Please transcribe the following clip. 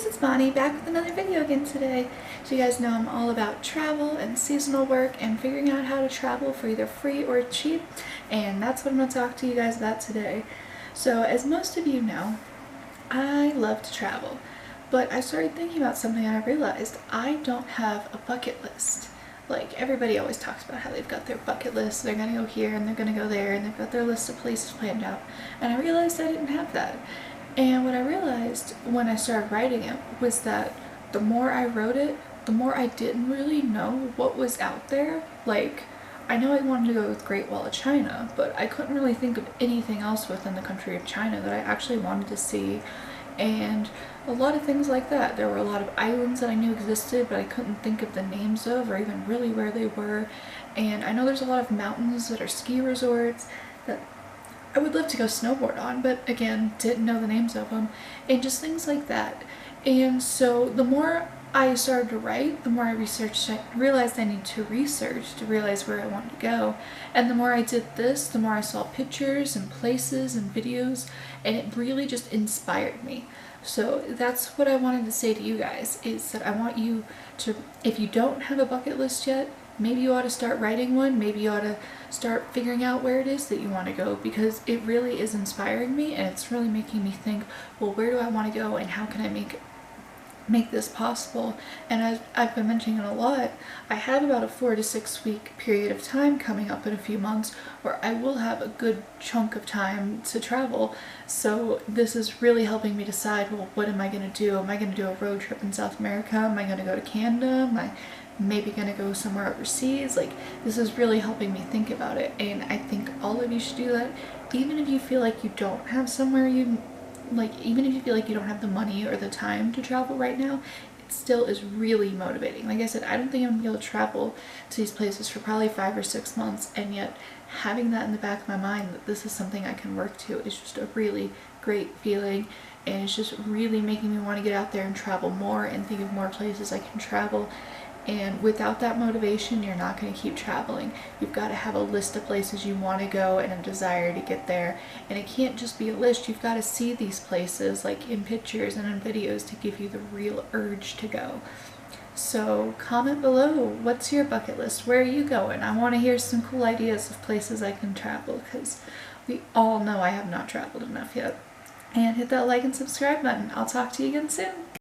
guys, it's Bonnie back with another video again today. So you guys know I'm all about travel and seasonal work and figuring out how to travel for either free or cheap, and that's what I'm going to talk to you guys about today. So as most of you know, I love to travel, but I started thinking about something and I realized I don't have a bucket list. Like, everybody always talks about how they've got their bucket list, they're gonna go here and they're gonna go there, and they've got their list of places planned out, and I realized I didn't have that. And what I realized when I started writing it was that the more I wrote it, the more I didn't really know what was out there. Like, I know I wanted to go with Great Wall of China, but I couldn't really think of anything else within the country of China that I actually wanted to see. And a lot of things like that. There were a lot of islands that I knew existed, but I couldn't think of the names of or even really where they were. And I know there's a lot of mountains that are ski resorts that I would love to go snowboard on, but again, didn't know the names of them, and just things like that. And so the more I started to write, the more I researched, I realized I need to research to realize where I wanted to go. And the more I did this, the more I saw pictures and places and videos, and it really just inspired me. So that's what I wanted to say to you guys, is that I want you to, if you don't have a bucket list yet, maybe you ought to start writing one. Maybe you ought to start figuring out where it is that you want to go, because it really is inspiring me and it's really making me think, well, where do I want to go and how can I make this possible? And as I've been mentioning it a lot, I have about a 4 to 6 week period of time coming up in a few months where I will have a good chunk of time to travel. So this is really helping me decide, well, what am I going to do? Am I going to do a road trip in South America? Am I going to go to Canada? Am I maybe going to go somewhere overseas? Like, this is really helping me think about it, and I think all of you should do that. Even if you feel like you don't have somewhere even if you feel like you don't have the money or the time to travel right now, it still is really motivating. Like I said, I don't think I'm going to be able to travel to these places for probably 5 or 6 months, and yet having that in the back of my mind that this is something I can work to is just a really great feeling, and it's just really making me want to get out there and travel more and think of more places I can travel. And without that motivation, you're not going to keep traveling. You've got to have a list of places you want to go and a desire to get there. And it can't just be a list. You've got to see these places, like in pictures and in videos, to give you the real urge to go. So comment below, what's your bucket list? Where are you going? I want to hear some cool ideas of places I can travel, because we all know I have not traveled enough yet. And hit that like and subscribe button. I'll talk to you again soon.